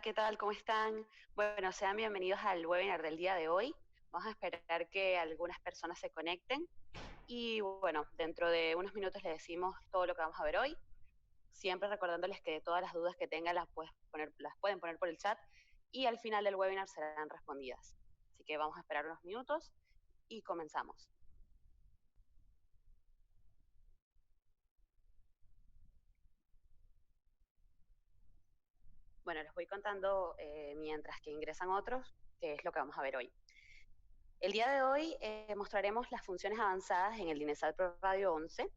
Hola, ¿qué tal? ¿Cómo están? Bueno, sean bienvenidos al webinar del día de hoy. Vamos a esperar que algunas personas se conecten y bueno, dentro de unos minutos les decimos todo lo que vamos a ver hoy. Siempre recordándoles que todas las dudas que tengan las pueden poner por el chat y al final del webinar serán respondidas. Así que vamos a esperar unos minutos y comenzamos. Bueno, les voy contando mientras que ingresan otros qué es lo que vamos a ver hoy. El día de hoy mostraremos las funciones avanzadas en el DINESAT Pro Radio 11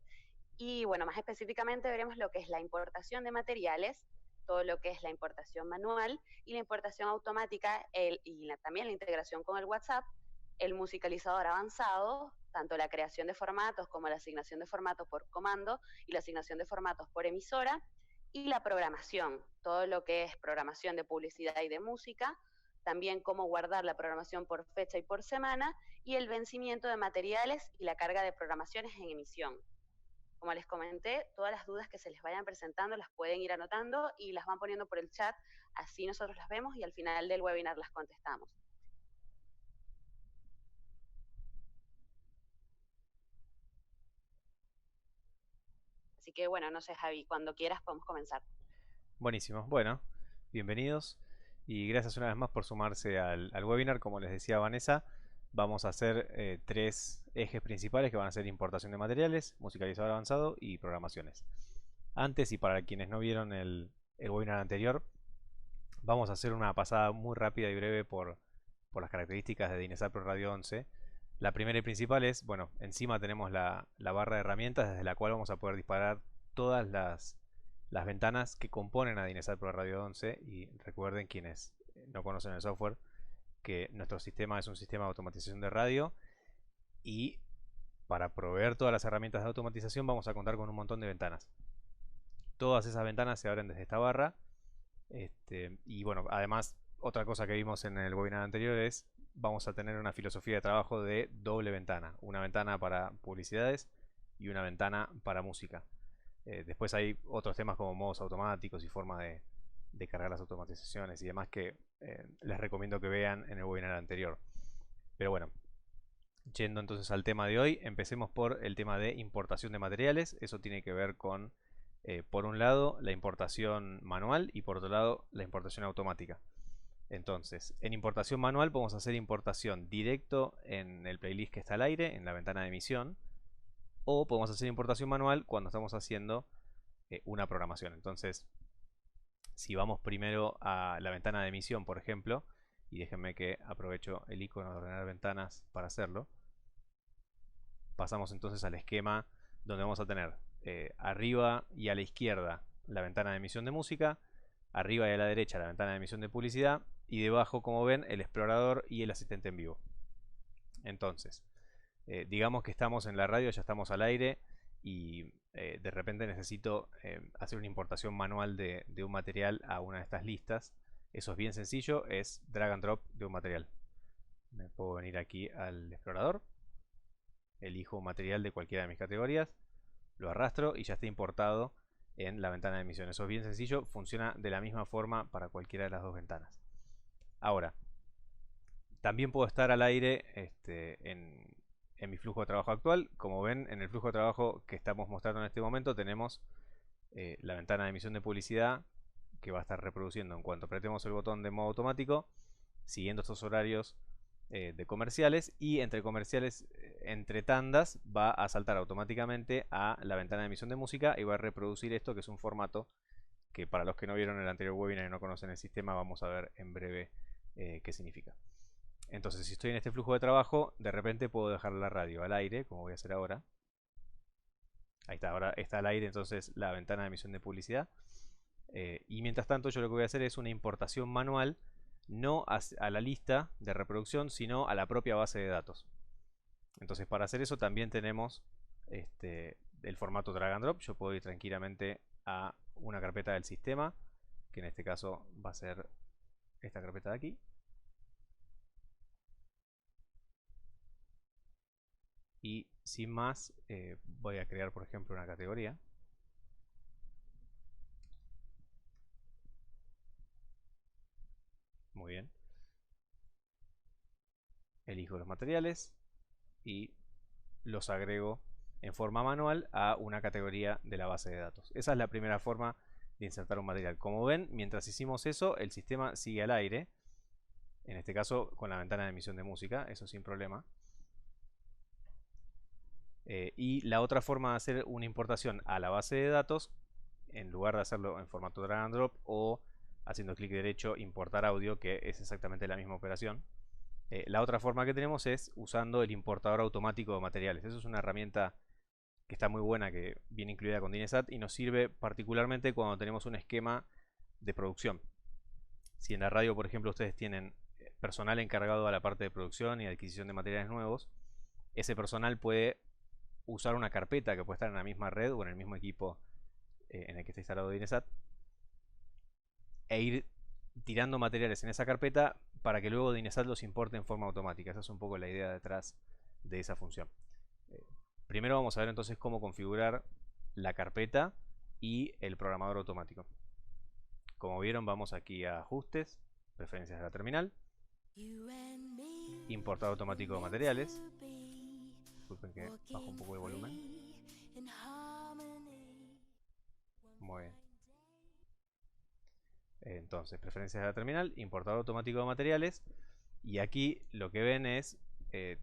y bueno, más específicamente veremos lo que es la importación de materiales, todo lo que es la importación manual y la importación automática también la integración con el WhatsApp, el musicalizador avanzado, tanto la creación de formatos como la asignación de formatos por comando y la asignación de formatos por emisora, y la programación, todo lo que es programación de publicidad y de música, también cómo guardar la programación por fecha y por semana, y el vencimiento de materiales y la carga de programaciones en emisión. Como les comenté, todas las dudas que se les vayan presentando las pueden ir anotando y las van poniendo por el chat, así nosotros las vemos y al final del webinar las contestamos. Así que bueno, no sé, Javi, cuando quieras podemos comenzar. Buenísimo. Bueno, bienvenidos y gracias una vez más por sumarse al webinar. Como les decía Vanessa, vamos a hacer tres ejes principales que van a ser importación de materiales, musicalizador avanzado y programaciones. Antes, y para quienes no vieron el webinar anterior, vamos a hacer una pasada muy rápida y breve por las características de DINESAT Pro Radio 11. La primera y principal es, bueno, encima tenemos la barra de herramientas desde la cual vamos a poder disparar todas las ventanas que componen a DINESAT Pro Radio 11. Y recuerden, quienes no conocen el software, que nuestro sistema es un sistema de automatización de radio y para proveer todas las herramientas de automatización vamos a contar con un montón de ventanas. Todas esas ventanas se abren desde esta barra. Y bueno, además, otra cosa que vimos en el webinar anterior es vamos a tener una filosofía de trabajo de doble ventana. Una ventana para publicidades y una ventana para música. Después hay otros temas como modos automáticos y forma de cargar las automatizaciones y demás que les recomiendo que vean en el webinar anterior. Pero bueno, yendo entonces al tema de hoy, empecemos por el tema de importación de materiales. Eso tiene que ver con, por un lado, la importación manual y por otro lado, la importación automática. Entonces, en importación manual podemos hacer importación directo en el playlist que está al aire, en la ventana de emisión, o podemos hacer importación manual cuando estamos haciendo una programación. Entonces, si vamos primero a la ventana de emisión, por ejemplo, y déjenme que aprovecho el icono de ordenar ventanas para hacerlo, pasamos entonces al esquema donde vamos a tener arriba y a la izquierda la ventana de emisión de música, arriba y a la derecha la ventana de emisión de publicidad y debajo, como ven, el explorador y el asistente en vivo. Entonces, digamos que estamos en la radio, ya estamos al aire y de repente necesito hacer una importación manual de un material a una de estas listas. Eso es bien sencillo, es drag and drop de un material. Me puedo venir aquí al explorador, elijo un material de cualquiera de mis categorías, lo arrastro y ya está importado en la ventana de emisión. Eso es bien sencillo, funciona de la misma forma para cualquiera de las dos ventanas. Ahora, también puedo estar al aire en mi flujo de trabajo actual. Como ven, en el flujo de trabajo que estamos mostrando en este momento tenemos la ventana de emisión de publicidad que va a estar reproduciendo en cuanto apretemos el botón de modo automático, siguiendo estos horarios de comerciales, y entre comerciales, entre tandas, va a saltar automáticamente a la ventana de emisión de música y va a reproducir esto, que es un formato que para los que no vieron el anterior webinar y no conocen el sistema, vamos a ver en breve qué significa. Entonces, si estoy en este flujo de trabajo, de repente puedo dejar la radio al aire, como voy a hacer ahora. Ahí está, ahora está al aire entonces la ventana de emisión de publicidad. Y mientras tanto, yo lo que voy a hacer es una importación manual, no a la lista de reproducción, sino a la propia base de datos. Entonces, para hacer eso también tenemos el formato drag and drop. Yo puedo ir tranquilamente a una carpeta del sistema, que en este caso va a ser esta carpeta de aquí. Y sin más, voy a crear, por ejemplo, una categoría. Muy bien. Elijo los materiales y los agrego en forma manual a una categoría de la base de datos. Esa es la primera forma de insertar un material. Como ven, mientras hicimos eso, el sistema sigue al aire. En este caso, con la ventana de emisión de música, eso sin problema. Y la otra forma de hacer una importación a la base de datos, en lugar de hacerlo en formato drag and drop o haciendo clic derecho, importar audio, que es exactamente la misma operación. La otra forma que tenemos es usando el importador automático de materiales. Eso es una herramienta que está muy buena, que viene incluida con Dinesat y nos sirve particularmente cuando tenemos un esquema de producción. Si en la radio, por ejemplo, ustedes tienen personal encargado a la parte de producción y adquisición de materiales nuevos, ese personal puede usar una carpeta que puede estar en la misma red o en el mismo equipo en el que está instalado Dinesat e ir tirando materiales en esa carpeta para que luego Dinesat los importe en forma automática. Esa es un poco la idea detrás de esa función. Primero vamos a ver entonces cómo configurar la carpeta y el programador automático. Como vieron, vamos aquí a ajustes, preferencias de la terminal, importar automático de materiales. Disculpen que bajo un poco el volumen. Muy bien. Entonces, preferencias de la terminal, importador automático de materiales. Y aquí lo que ven es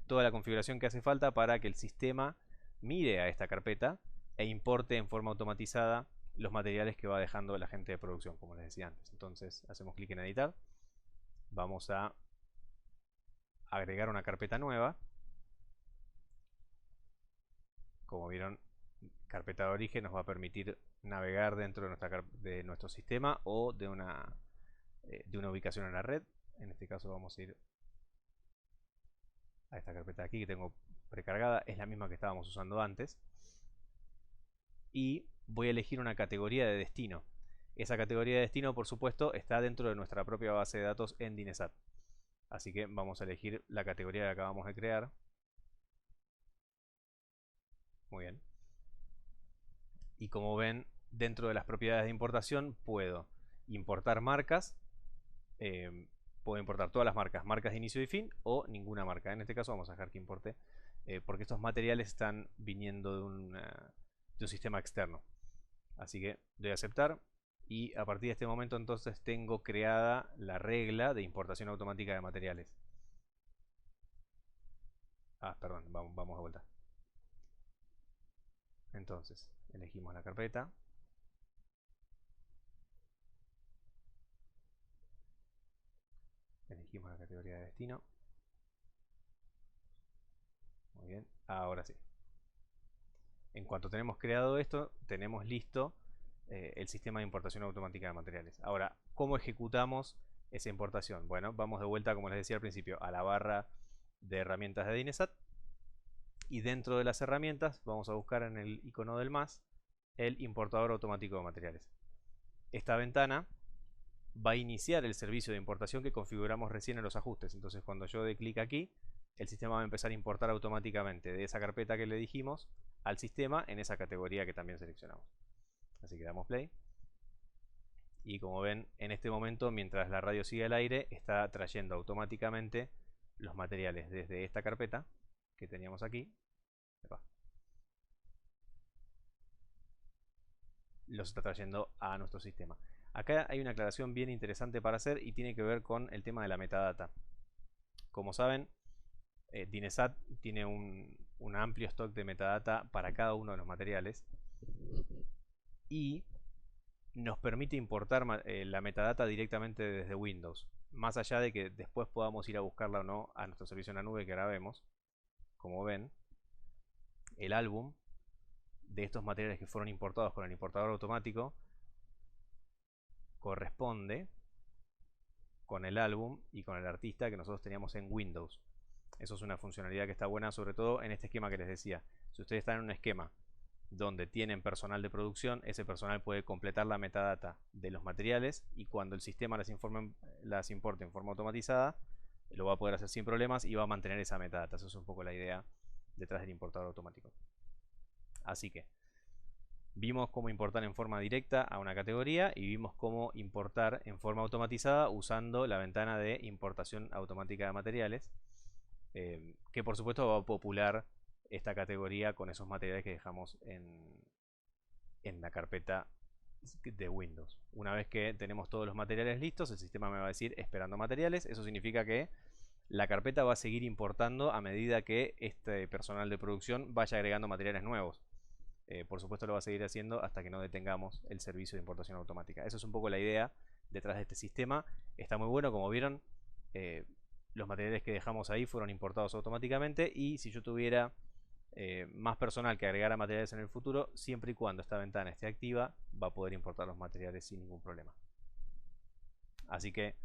toda la configuración que hace falta para que el sistema mire a esta carpeta e importe en forma automatizada los materiales que va dejando la gente de producción, como les decía antes. Entonces, hacemos clic en editar. Vamos a agregar una carpeta nueva. Como vieron, carpeta de origen nos va a permitir navegar dentro de nuestro sistema o de una ubicación en la red. En este caso vamos a ir a esta carpeta de aquí que tengo precargada. Es la misma que estábamos usando antes. Y voy a elegir una categoría de destino. Esa categoría de destino, por supuesto, está dentro de nuestra propia base de datos en Dinesat. Así que vamos a elegir la categoría que acabamos de crear. Muy bien. Y como ven, dentro de las propiedades de importación puedo importar marcas. Puedo importar todas las marcas, marcas de inicio y fin o ninguna marca. En este caso vamos a dejar que importe porque estos materiales están viniendo de un sistema externo. Así que doy a aceptar y a partir de este momento entonces tengo creada la regla de importación automática de materiales. Perdón, vamos de vuelta. Entonces, elegimos la carpeta. Elegimos la categoría de destino. Muy bien, ahora sí. En cuanto tenemos creado esto, tenemos listo el sistema de importación automática de materiales. Ahora, ¿cómo ejecutamos esa importación? Bueno, vamos de vuelta, como les decía al principio, a la barra de herramientas de Dinesat. Y dentro de las herramientas vamos a buscar en el icono del más el importador automático de materiales. Esta ventana va a iniciar el servicio de importación que configuramos recién en los ajustes. Entonces cuando yo dé clic aquí, el sistema va a empezar a importar automáticamente de esa carpeta que le dijimos al sistema en esa categoría que también seleccionamos. Así que damos play. Y como ven, en este momento, mientras la radio sigue al aire, está trayendo automáticamente los materiales desde esta carpeta que teníamos aquí. Los está trayendo a nuestro sistema. Acá hay una aclaración bien interesante para hacer y tiene que ver con el tema de la metadata. Como saben, Dinesat tiene un amplio stock de metadata para cada uno de los materiales y nos permite importar la metadata directamente desde Windows, más allá de que después podamos ir a buscarla o no a nuestro servicio en la nube que ahora vemos. Como ven, el álbum de estos materiales que fueron importados con el importador automático corresponde con el álbum y con el artista que nosotros teníamos en Windows. Eso es una funcionalidad que está buena, sobre todo en este esquema que les decía. Si ustedes están en un esquema donde tienen personal de producción, ese personal puede completar la metadata de los materiales y cuando el sistema las importe en forma automatizada, lo va a poder hacer sin problemas y va a mantener esa metadata. Eso es un poco la idea detrás del importador automático. Así que Vimos cómo importar en forma directa a una categoría y vimos cómo importar en forma automatizada usando la ventana de importación automática de materiales, que por supuesto va a popular esta categoría con esos materiales que dejamos en la carpeta de Windows. Una vez que tenemos todos los materiales listos, el sistema me va a decir esperando materiales. Eso significa que la carpeta va a seguir importando a medida que este personal de producción vaya agregando materiales nuevos. Por supuesto lo va a seguir haciendo hasta que no detengamos el servicio de importación automática. Eso es un poco la idea detrás de este sistema. Está muy bueno, como vieron, los materiales que dejamos ahí fueron importados automáticamente, y si yo tuviera más personal que agregara materiales en el futuro, siempre y cuando esta ventana esté activa, va a poder importar los materiales sin ningún problema. Así que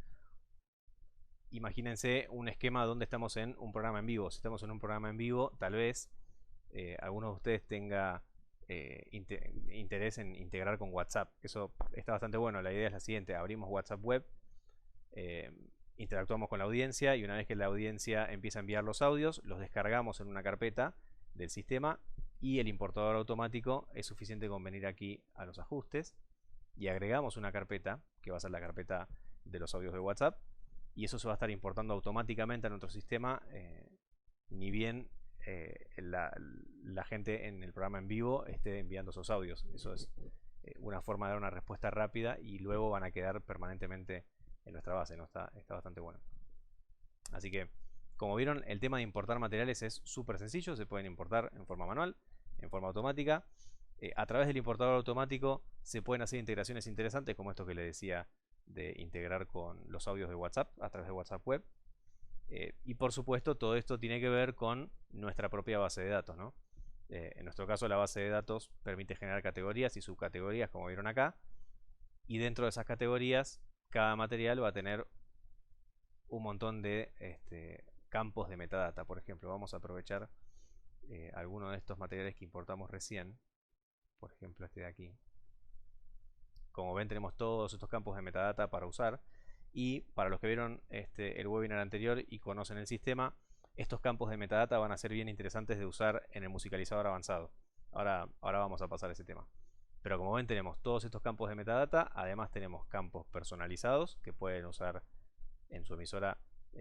imagínense un esquema donde estamos en un programa en vivo. Si estamos en un programa en vivo, tal vez alguno de ustedes tenga interés en integrar con WhatsApp. Eso está bastante bueno. La idea es la siguiente: abrimos WhatsApp web, interactuamos con la audiencia, y una vez que la audiencia empieza a enviar los audios, los descargamos en una carpeta del sistema, y el importador automático es suficiente con venir aquí a los ajustes y agregamos una carpeta que va a ser la carpeta de los audios de WhatsApp, y eso se va a estar importando automáticamente a nuestro sistema, ni bien la gente en el programa en vivo esté enviando esos audios. Eso es una forma de dar una respuesta rápida, y luego van a quedar permanentemente en nuestra base, ¿no? Está bastante bueno. Así que, como vieron, el tema de importar materiales es súper sencillo. Se pueden importar en forma manual, en forma automática. A través del importador automático se pueden hacer integraciones interesantes, como esto que les decía, de integrar con los audios de WhatsApp a través de WhatsApp web. Y por supuesto, todo esto tiene que ver con nuestra propia base de datos, ¿no? En nuestro caso, la base de datos permite generar categorías y subcategorías, como vieron acá. Y dentro de esas categorías, cada material va a tener un montón de campos de metadata. Por ejemplo, vamos a aprovechar alguno de estos materiales que importamos recién. Por ejemplo, este de aquí. Como ven, tenemos todos estos campos de metadata para usar. Y para los que vieron el webinar anterior y conocen el sistema, estos campos de metadata van a ser bien interesantes de usar en el musicalizador avanzado. Ahora vamos a pasar a ese tema. Pero como ven, tenemos todos estos campos de metadata. Además tenemos campos personalizados que pueden usar en su emisora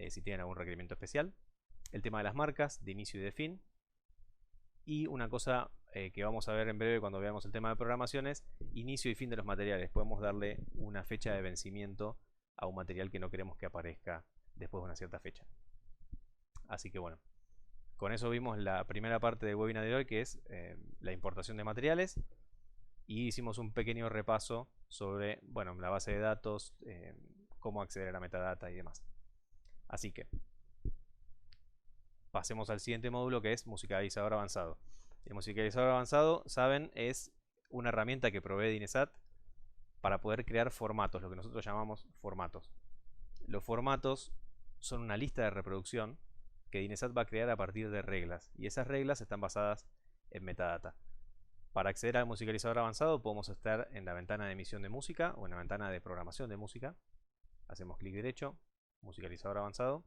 si tienen algún requerimiento especial. El tema de las marcas de inicio y de fin. Y una cosa que vamos a ver en breve cuando veamos el tema de programaciones: inicio y fin de los materiales. Podemos darle una fecha de vencimiento a un material que no queremos que aparezca después de una cierta fecha. Así que bueno, con eso vimos la primera parte del webinar de hoy, que es la importación de materiales, y hicimos un pequeño repaso sobre, bueno, la base de datos, cómo acceder a la metadata y demás. Así que pasemos al siguiente módulo, que es musicalizador avanzado. El musicalizador avanzado, saben, es una herramienta que provee DINESAT para poder crear formatos, lo que nosotros llamamos formatos. Los formatos son una lista de reproducción que DINESAT va a crear a partir de reglas, y esas reglas están basadas en metadata. Para acceder al musicalizador avanzado podemos estar en la ventana de emisión de música o en la ventana de programación de música. Hacemos clic derecho, musicalizador avanzado,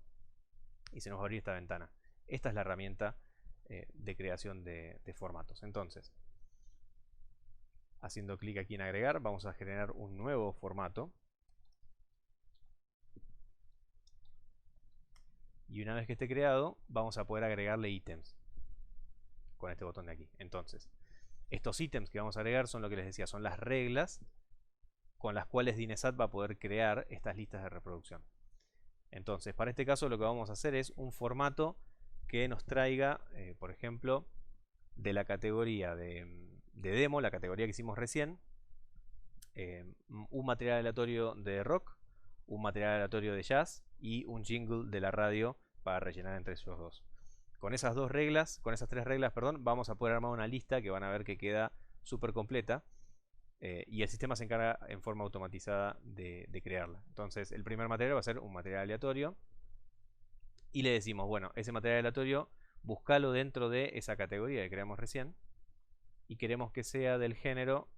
y se nos va a abrir esta ventana. Esta es la herramienta de creación de formatos. Entonces, haciendo clic aquí en agregar, vamos a generar un nuevo formato. Y una vez que esté creado, vamos a poder agregarle ítems con este botón de aquí. Entonces, estos ítems que vamos a agregar son lo que les decía, son las reglas con las cuales DINESAT va a poder crear estas listas de reproducción. Entonces, para este caso lo que vamos a hacer es un formato que nos traiga, por ejemplo, de la categoría de demo, la categoría que hicimos recién, un material aleatorio de rock, un material aleatorio de jazz y un jingle de la radio para rellenar entre esos dos. Con esas tres reglas, perdón, vamos a poder armar una lista que van a ver que queda súper completa, y el sistema se encarga en forma automatizada de crearla. Entonces, el primer material va a ser un material aleatorio, y le decimos, bueno, ese material aleatorio, búscalo dentro de esa categoría que creamos recién, y queremos que sea del género,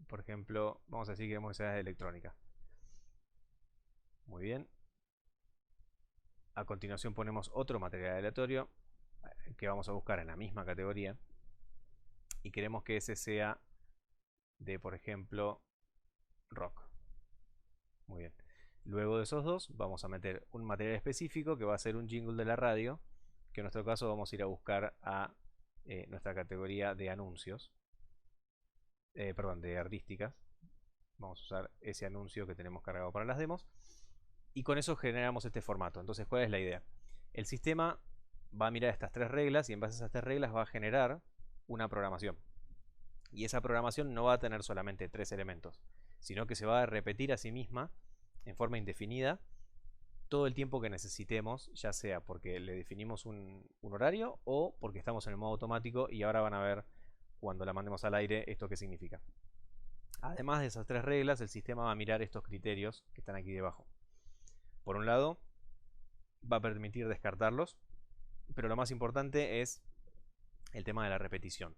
por ejemplo, vamos a decir que queremos que sea de electrónica. Muy bien. A continuación ponemos otro material aleatorio que vamos a buscar en la misma categoría. y queremos que ese sea de, por ejemplo, rock. Muy bien. Luego de esos dos vamos a meter un material específico que va a ser un jingle de la radio, que en nuestro caso vamos a ir a buscar a nuestra categoría de anuncios, perdón, de artísticas. Vamos a usar ese anuncio que tenemos cargado para las demos. Y con eso generamos este formato. Entonces, ¿cuál es la idea? El sistema va a mirar estas tres reglas y en base a esas tres reglas va a generar una programación. Y esa programación no va a tener solamente tres elementos, sino que se va a repetir a sí misma en forma indefinida todo el tiempo que necesitemos, ya sea porque le definimos un horario o porque estamos en el modo automático y ahora van a ver cuando la mandemos al aire esto qué significa. Además de esas tres reglas, el sistema va a mirar estos criterios que están aquí debajo. Por un lado, va a permitir descartarlos, pero lo más importante es el tema de la repetición.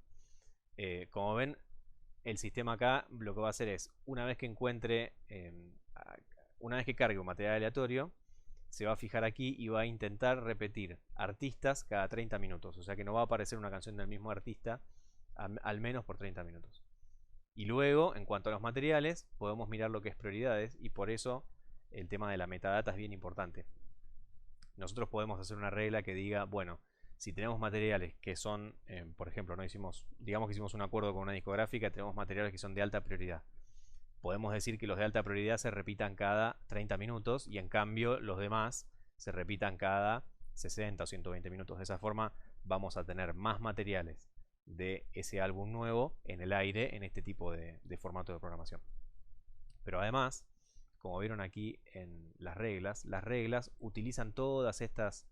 Como ven, el sistema acá lo que va a hacer es, una vez que encuentre, una vez que cargue un material aleatorio, se va a fijar aquí y va a intentar repetir artistas cada 30 minutos. O sea que no va a aparecer una canción del mismo artista al menos por 30 minutos. Y luego, en cuanto a los materiales, podemos mirar lo que es prioridades y por eso el tema de la metadata es bien importante. Nosotros podemos hacer una regla que diga, bueno, si tenemos materiales que son, por ejemplo, digamos que hicimos un acuerdo con una discográfica, tenemos materiales que son de alta prioridad. Podemos decir que los de alta prioridad se repitan cada 30 minutos y en cambio los demás se repitan cada 60 o 120 minutos. De esa forma vamos a tener más materiales de ese álbum nuevo en el aire en este tipo de formato de programación. Pero además, como vieron aquí en las reglas utilizan todas estas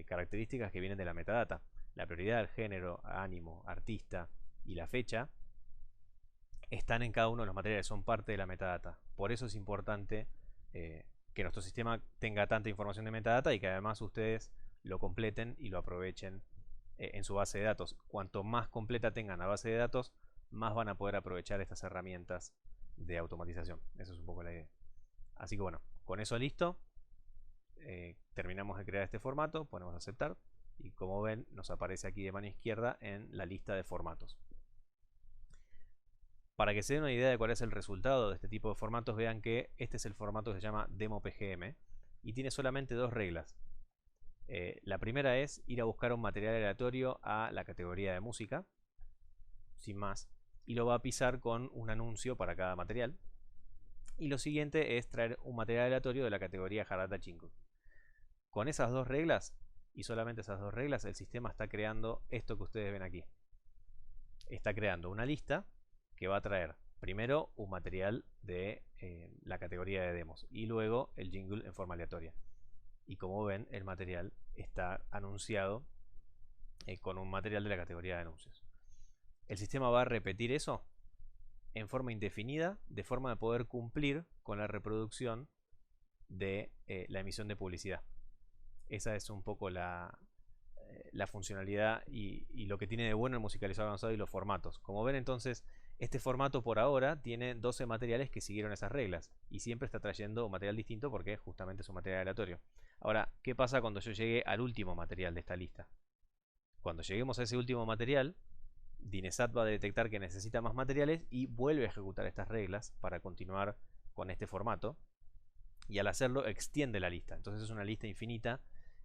características que vienen de la metadata. La prioridad, el género, ánimo, artista y la fecha están en cada uno de los materiales, son parte de la metadata. Por eso es importante que nuestro sistema tenga tanta información de metadata y que además ustedes lo completen y lo aprovechen en su base de datos. Cuanto más completa tengan la base de datos, más van a poder aprovechar estas herramientas de automatización. Esa es un poco la idea. Así que bueno, con eso listo. Terminamos de crear este formato, ponemos aceptar y como ven nos aparece aquí de mano izquierda en la lista de formatos. Para que se den una idea de cuál es el resultado de este tipo de formatos, vean que este es el formato que se llama Demo PGM y tiene solamente dos reglas. La primera es ir a buscar un material aleatorio a la categoría de música, sin más, y lo va a pisar con un anuncio para cada material. Y lo siguiente es traer un material aleatorio de la categoría Harata Chingu. Con esas dos reglas, y solamente esas dos reglas, el sistema está creando esto que ustedes ven aquí. Está creando una lista que va a traer primero un material de la categoría de demos y luego el jingle en forma aleatoria. Y como ven, el material está anunciado con un material de la categoría de anuncios. El sistema va a repetir eso en forma indefinida, de forma de poder cumplir con la reproducción de la emisión de publicidad. Esa es un poco la funcionalidad y lo que tiene de bueno el musicalizador avanzado y los formatos. Como ven entonces, este formato por ahora tiene 12 materiales que siguieron esas reglas y siempre está trayendo un material distinto porque justamente es un material aleatorio. Ahora, ¿qué pasa cuando yo llegue al último material de esta lista? Cuando lleguemos a ese último material, Dinesat va a detectar que necesita más materiales y vuelve a ejecutar estas reglas para continuar con este formato y al hacerlo extiende la lista. Entonces es una lista infinita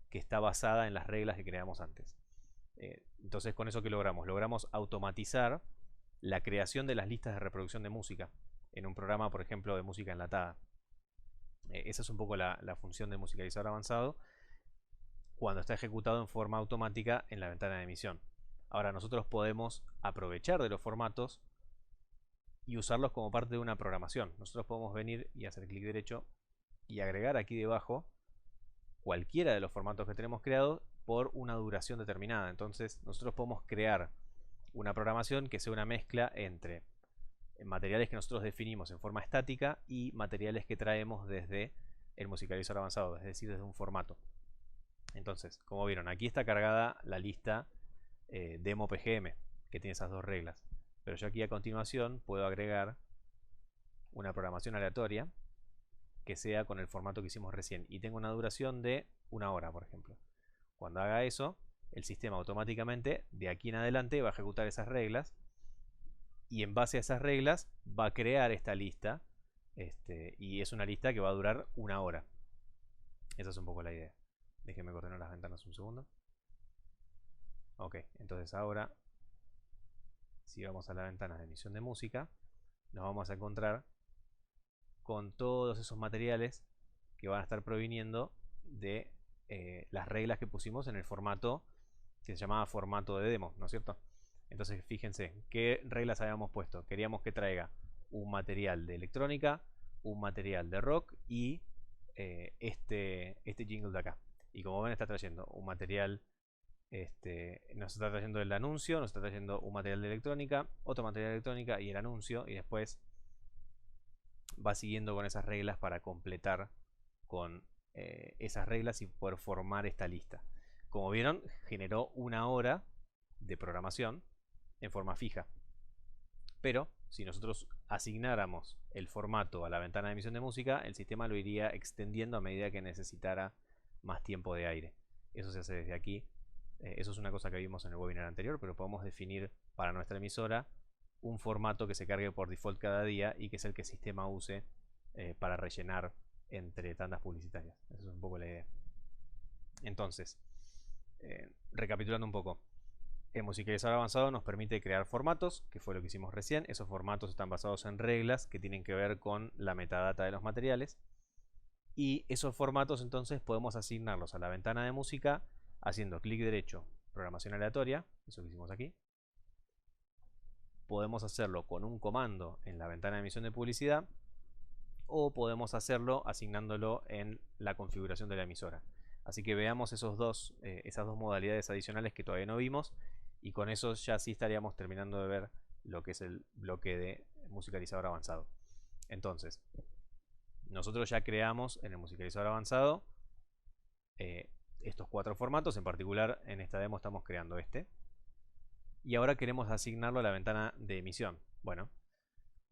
que está basada en las reglas que creamos antes. Entonces con eso, ¿qué logramos? Logramos automatizar la creación de las listas de reproducción de música en un programa, por ejemplo, de música enlatada. Esa es un poco la función del musicalizador avanzado cuando está ejecutado en forma automática en la ventana de emisión. Ahora nosotros podemos aprovechar de los formatos y usarlos como parte de una programación. Nosotros podemos venir y hacer clic derecho y agregar aquí debajo cualquiera de los formatos que tenemos creados por una duración determinada. Entonces nosotros podemos crear una programación que sea una mezcla entre materiales que nosotros definimos en forma estática y materiales que traemos desde el musicalizador avanzado, es decir, desde un formato. Entonces, como vieron, aquí está cargada la lista Demo PGM, que tiene esas dos reglas. Pero yo aquí a continuación puedo agregar una programación aleatoria que sea con el formato que hicimos recién. Y tengo una duración de 1 hora, por ejemplo. Cuando haga eso, el sistema automáticamente de aquí en adelante va a ejecutar esas reglas y en base a esas reglas va a crear esta lista, y es una lista que va a durar 1 hora. Esa es un poco la idea. Déjenme coordenar las ventanas un segundo. Ok, entonces ahora, si vamos a la ventana de emisión de música, nos vamos a encontrar con todos esos materiales que van a estar proviniendo de las reglas que pusimos en el formato que se llamaba formato de demo, ¿no es cierto? Entonces fíjense, ¿qué reglas habíamos puesto? Queríamos que traiga un material de electrónica, un material de rock y este jingle de acá. Y como ven está trayendo un material, nos está trayendo el anuncio, nos está trayendo un material de electrónica, otro material de electrónica y el anuncio, y después va siguiendo con esas reglas para completar con esas reglas y poder formar esta lista. Como vieron, generó 1 hora de programación en forma fija. Pero si nosotros asignáramos el formato a la ventana de emisión de música, el sistema lo iría extendiendo a medida que necesitara más tiempo de aire. Eso se hace desde aquí. Eso es una cosa que vimos en el webinar anterior, pero podemos definir para nuestra emisora un formato que se cargue por default cada día y que es el que el sistema use para rellenar entre tandas publicitarias. Esa es un poco la idea. Entonces, recapitulando un poco, el musicalizador avanzado nos permite crear formatos, que fue lo que hicimos recién. Esos formatos están basados en reglas que tienen que ver con la metadata de los materiales. Y esos formatos entonces podemos asignarlos a la ventana de música haciendo clic derecho, programación aleatoria, eso que hicimos aquí. Podemos hacerlo con un comando en la ventana de emisión de publicidad o podemos hacerlo asignándolo en la configuración de la emisora. Así que veamos esas dos modalidades adicionales que todavía no vimos y con eso ya sí estaríamos terminando de ver lo que es el bloque de musicalizador avanzado. Entonces, nosotros ya creamos en el musicalizador avanzado estos 4 formatos, en particular en esta demo estamos creando este. Y ahora queremos asignarlo a la ventana de emisión. Bueno,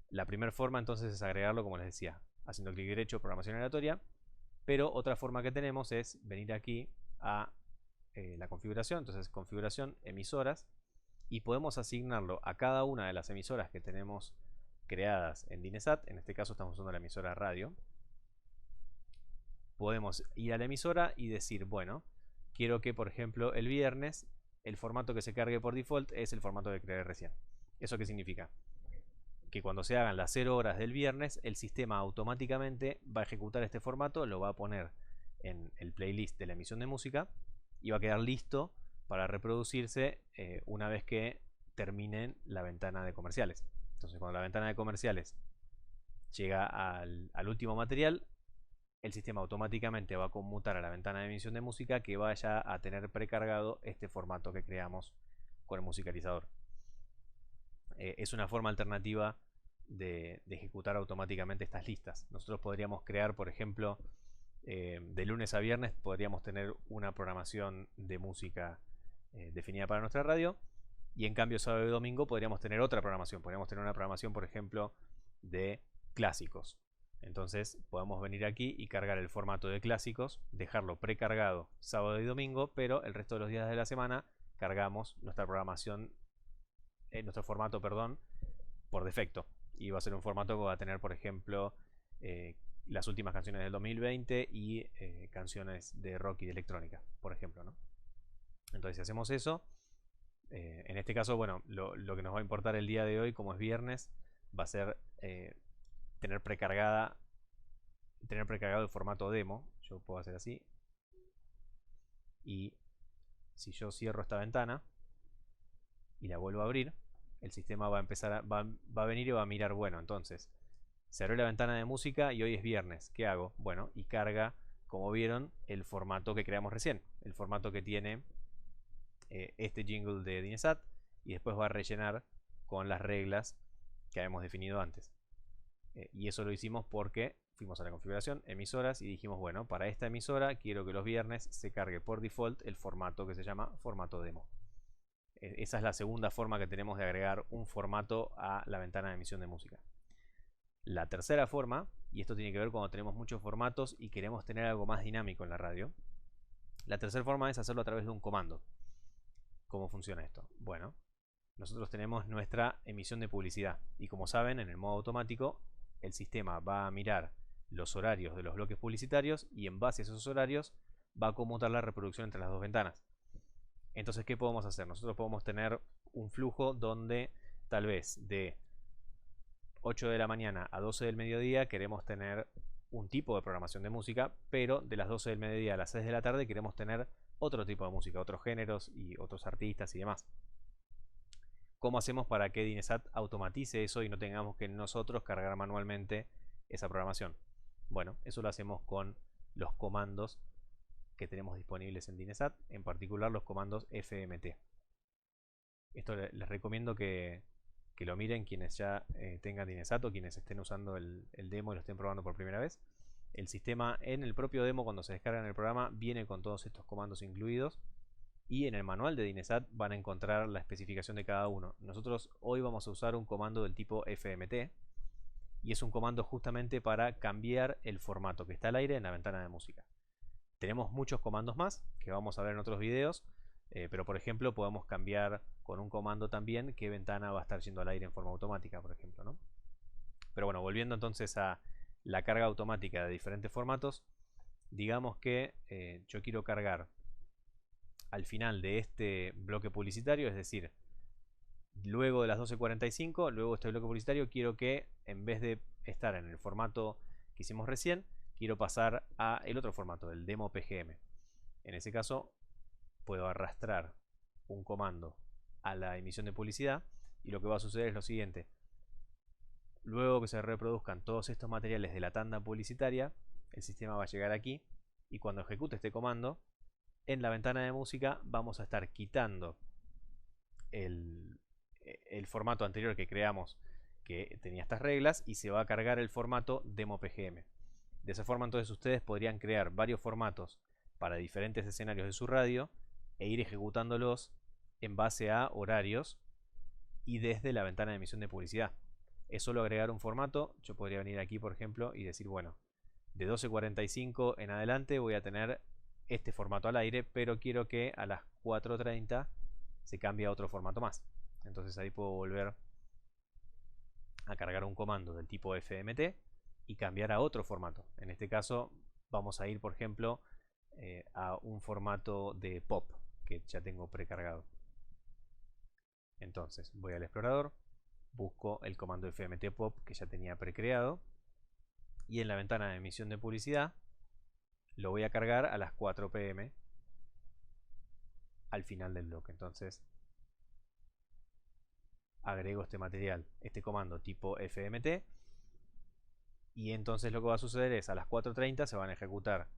la primera forma entonces es agregarlo, como les decía, haciendo clic derecho, programación aleatoria. Pero otra forma que tenemos es venir aquí a la configuración, entonces configuración, emisoras, y podemos asignarlo a cada una de las emisoras que tenemos creadas en DineSat. En este caso estamos usando la emisora radio. Podemos ir a la emisora y decir, bueno, quiero que por ejemplo el viernes el formato que se cargue por default es el formato que creé recién. ¿Eso qué significa? Que cuando se hagan las 0 horas del viernes, el sistema automáticamente va a ejecutar este formato, lo va a poner en el playlist de la emisión de música y va a quedar listo para reproducirse una vez que terminen la ventana de comerciales. Entonces, cuando la ventana de comerciales llega al último material, el sistema automáticamente va a conmutar a la ventana de emisión de música que vaya a tener precargado este formato que creamos con el musicalizador. Es una forma alternativa de ejecutar automáticamente estas listas. Nosotros podríamos crear, por ejemplo, de lunes a viernes podríamos tener una programación de música definida para nuestra radio, y en cambio sábado y domingo podríamos tener otra programación. Podríamos tener una programación, por ejemplo, de clásicos. Entonces podemos venir aquí y cargar el formato de clásicos, dejarlo precargado sábado y domingo, pero el resto de los días de la semana cargamos nuestra programación, nuestro formato, perdón, por defecto. Y va a ser un formato que va a tener, por ejemplo, las últimas canciones del 2020 y canciones de rock y de electrónica, por ejemplo, ¿no? Entonces si hacemos eso, en este caso, bueno, lo que nos va a importar el día de hoy, como es viernes, va a ser tener precargado el formato demo. Yo puedo hacer así. Y si yo cierro esta ventana y la vuelvo a abrir, el sistema va a empezar va a venir y va a mirar, bueno, entonces se abrió la ventana de música y hoy es viernes. ¿Qué hago? Bueno, y carga, como vieron, el formato que creamos recién. El formato que tiene este jingle de DineSat, y después va a rellenar con las reglas que habíamos definido antes. Y eso lo hicimos porque fuimos a la configuración, emisoras, y dijimos, bueno, para esta emisora quiero que los viernes se cargue por default el formato que se llama formato demo. Esa es la segunda forma que tenemos de agregar un formato a la ventana de emisión de música. La tercera forma, y esto tiene que ver cuando tenemos muchos formatos y queremos tener algo más dinámico en la radio, la tercera forma es hacerlo a través de un comando. ¿Cómo funciona esto? Bueno, nosotros tenemos nuestra emisión de publicidad y como saben, en el modo automático, el sistema va a mirar los horarios de los bloques publicitarios y en base a esos horarios va a conmutar la reproducción entre las dos ventanas. Entonces, ¿qué podemos hacer? Nosotros podemos tener un flujo donde tal vez de 8 de la mañana a 12 del mediodía queremos tener un tipo de programación de música, pero de las 12 del mediodía a las 6 de la tarde queremos tener otro tipo de música, otros géneros y otros artistas y demás. ¿Cómo hacemos para que Dinesat automatice eso y no tengamos que nosotros cargar manualmente esa programación? Bueno, eso lo hacemos con los comandos que tenemos disponibles en Dinesat, en particular los comandos FMT. Esto les recomiendo que lo miren quienes ya tengan Dinesat o quienes estén usando el demo y lo estén probando por primera vez. El sistema en el propio demo, cuando se descargan el programa, viene con todos estos comandos incluidos. Y en el manual de Dinesat van a encontrar la especificación de cada uno. Nosotros hoy vamos a usar un comando del tipo FMT. Y es un comando justamente para cambiar el formato que está al aire en la ventana de música. Tenemos muchos comandos más que vamos a ver en otros videos. Pero por ejemplo podemos cambiar con un comando también qué ventana va a estar yendo al aire en forma automática, por ejemplo, ¿no? Pero bueno, volviendo entonces a la carga automática de diferentes formatos. Digamos que yo quiero cargar al final de este bloque publicitario, es decir, luego de las 12:45, luego de este bloque publicitario, quiero que en vez de estar en el formato que hicimos recién, quiero pasar a el otro formato, el demo PGM. En ese caso, puedo arrastrar un comando a la emisión de publicidad y lo que va a suceder es lo siguiente. Luego que se reproduzcan todos estos materiales de la tanda publicitaria, el sistema va a llegar aquí y cuando ejecute este comando, en la ventana de música vamos a estar quitando el formato anterior que creamos que tenía estas reglas y se va a cargar el formato demo PGM. De esa forma entonces ustedes podrían crear varios formatos para diferentes escenarios de su radio e ir ejecutándolos en base a horarios y desde la ventana de emisión de publicidad. Es solo agregar un formato. Yo podría venir aquí por ejemplo y decir, bueno, de 12:45 en adelante voy a tener este formato al aire, pero quiero que a las 4:30 se cambie a otro formato más. Entonces ahí puedo volver a cargar un comando del tipo FMT y cambiar a otro formato. En este caso vamos a ir por ejemplo a un formato de pop que ya tengo precargado. Entonces voy al explorador, busco el comando FMT pop que ya tenía precreado y en la ventana de emisión de publicidad lo voy a cargar a las 4 pm al final del bloque. Entonces agrego este material, este comando tipo FMT y entonces lo que va a suceder es a las 4:30 se van a ejecutar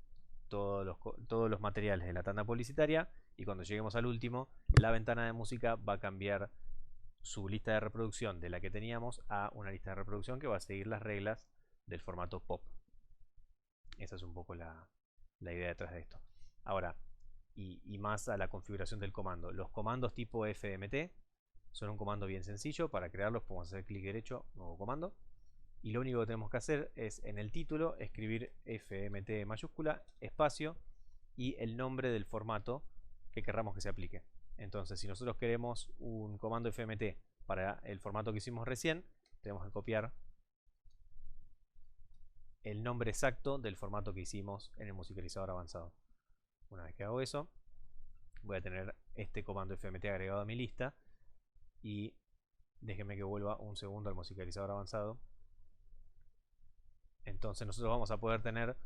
todos los materiales de la tanda publicitaria y cuando lleguemos al último la ventana de música va a cambiar su lista de reproducción de la que teníamos a una lista de reproducción que va a seguir las reglas del formato pop. Esa es un poco la idea detrás de esto. Ahora, y más a la configuración del comando. Los comandos tipo FMT son un comando bien sencillo. Para crearlos podemos hacer clic derecho, nuevo comando. Y lo único que tenemos que hacer es en el título escribir FMT mayúscula, espacio y el nombre del formato que querramos que se aplique. Entonces, si nosotros queremos un comando FMT para el formato que hicimos recién, tenemos que copiar el nombre exacto del formato que hicimos en el musicalizador avanzado. Una vez que hago eso, voy a tener este comando FMT agregado a mi lista y déjenme que vuelva un segundo al musicalizador avanzado. Entonces nosotros vamos a poder tener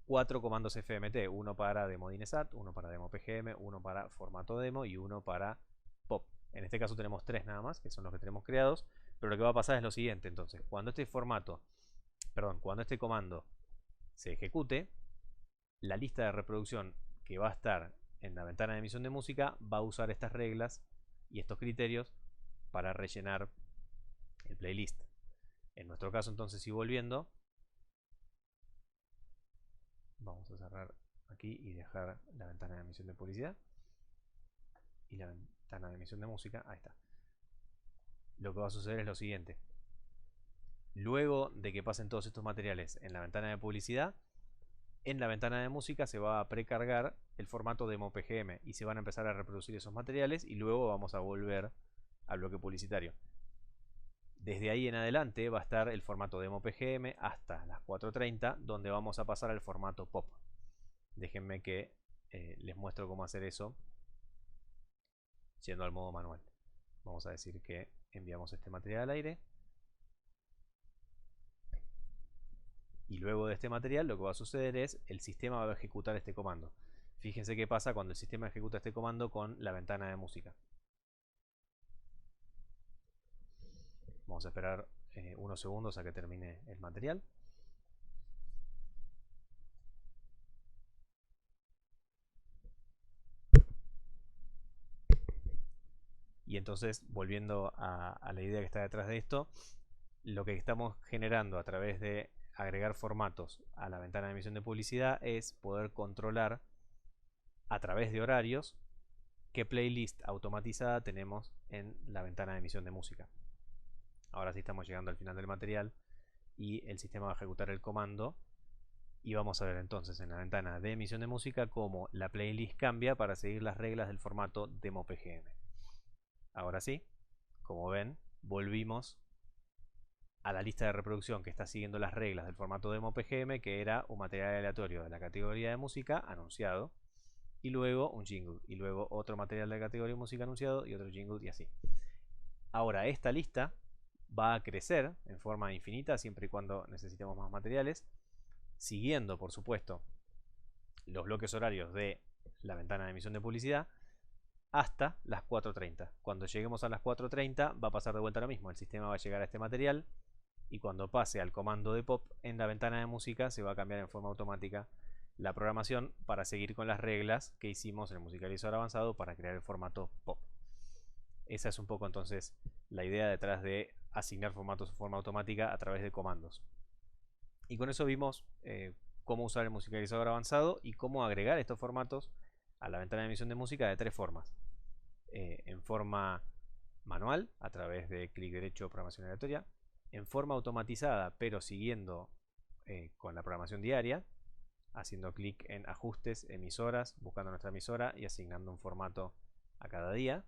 4 comandos FMT, uno para demo Dinesat, uno para demo PGM, uno para formato demo y uno para pop. En este caso tenemos 3 nada más, que son los que tenemos creados, pero lo que va a pasar es lo siguiente. Entonces, cuando este comando se ejecute, la lista de reproducción que va a estar en la ventana de emisión de música va a usar estas reglas y estos criterios para rellenar el playlist. En nuestro caso entonces, y volviendo, vamos a cerrar aquí y dejar la ventana de emisión de publicidad y la ventana de emisión de música. Ahí está. Lo que va a suceder es lo siguiente. Luego de que pasen todos estos materiales en la ventana de publicidad, en la ventana de música se va a precargar el formato demo PGM y se van a empezar a reproducir esos materiales y luego vamos a volver al bloque publicitario. Desde ahí en adelante va a estar el formato demo PGM hasta las 4:30, donde vamos a pasar al formato pop. Déjenme que les muestro cómo hacer eso yendo al modo manual. Vamos a decir que enviamos este material al aire. Y luego de este material lo que va a suceder es el sistema va a ejecutar este comando. Fíjense qué pasa cuando el sistema ejecuta este comando con la ventana de música. Vamos a esperar unos segundos a que termine el material. Y entonces, volviendo a la idea que está detrás de esto, lo que estamos generando a través de agregar formatos a la ventana de emisión de publicidad es poder controlar a través de horarios qué playlist automatizada tenemos en la ventana de emisión de música. Ahora sí estamos llegando al final del material y el sistema va a ejecutar el comando y vamos a ver entonces en la ventana de emisión de música cómo la playlist cambia para seguir las reglas del formato demo PGM. Ahora sí, como ven, volvimos a la lista de reproducción que está siguiendo las reglas del formato demo PGM, que era un material aleatorio de la categoría de música anunciado, y luego un jingle, y luego otro material de la categoría de música anunciado y otro jingle y así. Ahora esta lista va a crecer en forma infinita siempre y cuando necesitemos más materiales, siguiendo por supuesto los bloques horarios de la ventana de emisión de publicidad hasta las 4:30. Cuando lleguemos a las 4:30 va a pasar de vuelta lo mismo, el sistema va a llegar a este material y cuando pase al comando de pop en la ventana de música se va a cambiar en forma automática la programación para seguir con las reglas que hicimos en el musicalizador avanzado para crear el formato pop. Esa es un poco entonces la idea detrás de asignar formatos de forma automática a través de comandos. Y con eso vimos cómo usar el musicalizador avanzado y cómo agregar estos formatos a la ventana de emisión de música de tres formas. En forma manual, a través de clic derecho programación aleatoria, en forma automatizada, pero siguiendo con la programación diaria, haciendo clic en ajustes, emisoras, buscando nuestra emisora y asignando un formato a cada día,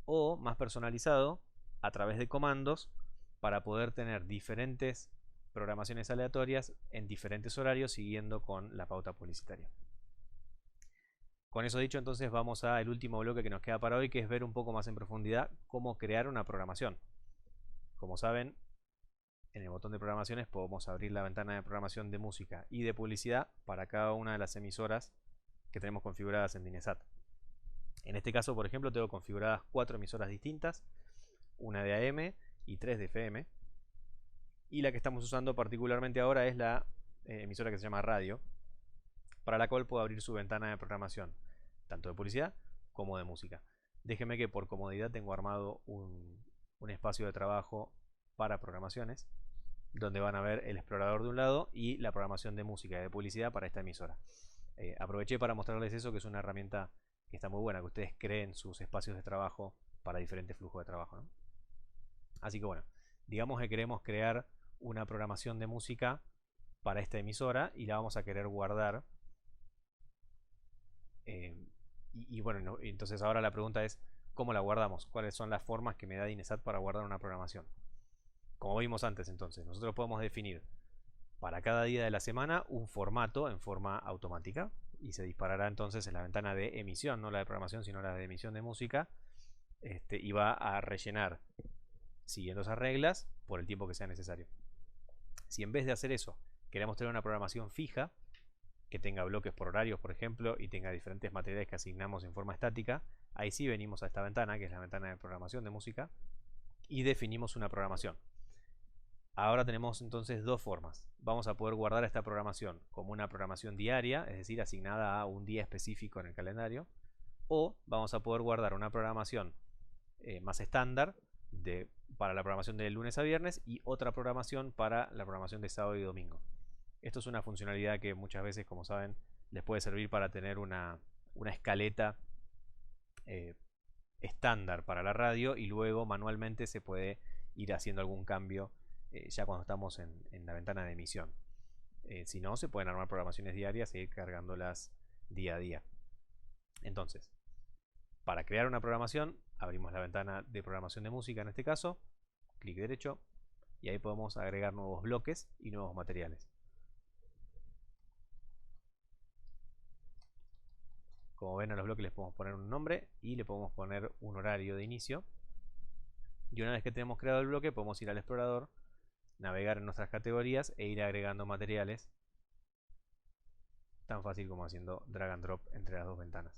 o más personalizado, a través de comandos para poder tener diferentes programaciones aleatorias en diferentes horarios siguiendo con la pauta publicitaria. Con eso dicho, entonces vamos al último bloque que nos queda para hoy, que es ver un poco más en profundidad cómo crear una programación. Como saben, en el botón de programaciones podemos abrir la ventana de programación de música y de publicidad para cada una de las emisoras que tenemos configuradas en Dinesat. En este caso, por ejemplo, tengo configuradas 4 emisoras distintas, una de AM y 3 de FM. Y la que estamos usando particularmente ahora es la emisora que se llama Radio, para la cual puedo abrir su ventana de programación, tanto de publicidad como de música. Déjenme que por comodidad tengo armado un espacio de trabajo para programaciones, donde van a ver el explorador de un lado y la programación de música y de publicidad para esta emisora. Aproveché para mostrarles eso, que es una herramienta que está muy buena, que ustedes creen sus espacios de trabajo para diferentes flujos de trabajo, ¿no? Así que bueno, digamos que queremos crear una programación de música para esta emisora y la vamos a querer guardar. Bueno, no, entonces ahora la pregunta es, ¿cómo la guardamos? ¿Cuáles son las formas que me da Dinesat para guardar una programación? Como vimos antes entonces, nosotros podemos definir para cada día de la semana un formato en forma automática y se disparará entonces en la ventana de emisión, no la de programación, sino la de emisión de música, y va a rellenar siguiendo esas reglas por el tiempo que sea necesario. Si en vez de hacer eso queremos tener una programación fija, que tenga bloques por horarios, por ejemplo, y tenga diferentes materiales que asignamos en forma estática, ahí sí venimos a esta ventana, que es la ventana de programación de música, y definimos una programación. Ahora tenemos entonces dos formas. Vamos a poder guardar esta programación como una programación diaria, es decir, asignada a un día específico en el calendario, o vamos a poder guardar una programación más estándar para la programación de lunes a viernes y otra programación para la programación de sábado y domingo. Esto es una funcionalidad que muchas veces, como saben, les puede servir para tener una escaleta estándar para la radio y luego manualmente se puede ir haciendo algún cambio ya cuando estamos en la ventana de emisión. Si no, se pueden armar programaciones diarias e ir cargándolas día a día. Entonces, para crear una programación, abrimos la ventana de programación de música en este caso, clic derecho, y ahí podemos agregar nuevos bloques y nuevos materiales. Como ven, a los bloques les podemos poner un nombre y le podemos poner un horario de inicio. Y una vez que tenemos creado el bloque, podemos ir al explorador, navegar en nuestras categorías e ir agregando materiales, tan fácil como haciendo drag and drop entre las dos ventanas.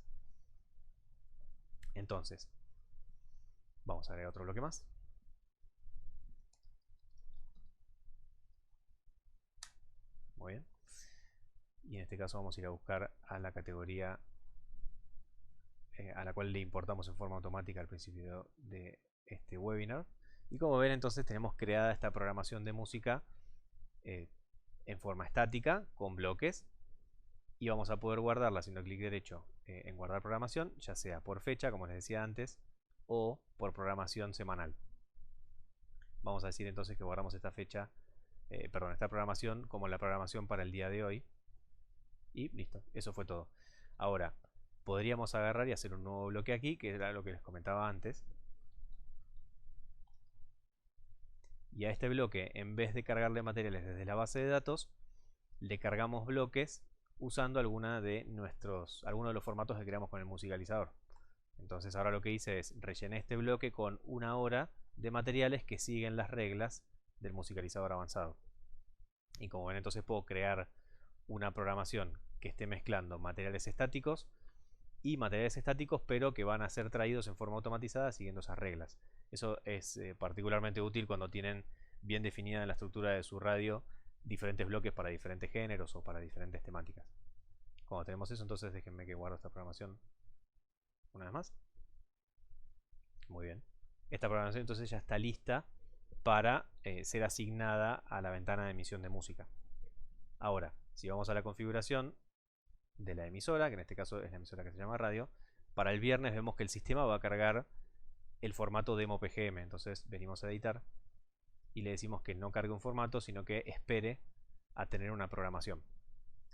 Entonces, vamos a agregar otro bloque más. Muy bien. Y en este caso vamos a ir a buscar a la categoría a la cual le importamos en forma automática al principio de este webinar. Y como ven, entonces tenemos creada esta programación de música en forma estática, con bloques, y vamos a poder guardarla haciendo clic derecho en guardar programación, ya sea por fecha, como les decía antes, o por programación semanal. Vamos a decir entonces que guardamos esta fecha, esta programación como la programación para el día de hoy. Y listo, eso fue todo. Ahora, podríamos agarrar y hacer un nuevo bloque aquí, que era lo que les comentaba antes. Y a este bloque, en vez de cargarle materiales desde la base de datos, le cargamos bloques usando algunos de los formatos que creamos con el musicalizador. Entonces ahora lo que hice es rellené este bloque con una hora de materiales que siguen las reglas del musicalizador avanzado. Y como ven, entonces puedo crear una programación que esté mezclando materiales estáticos y materiales estáticos, pero que van a ser traídos en forma automatizada siguiendo esas reglas. Eso es particularmente útil cuando tienen bien definida en la estructura de su radio diferentes bloques para diferentes géneros o para diferentes temáticas. Cuando tenemos eso, entonces déjenme que guardo esta programación una vez más. Muy bien. Esta programación entonces ya está lista para ser asignada a la ventana de emisión de música. Ahora, si vamos a la configuración de la emisora, que en este caso es la emisora que se llama radio, para el viernes vemos que el sistema va a cargar el formato demo PGM. Entonces venimos a editar y le decimos que no cargue un formato, sino que espere a tener una programación.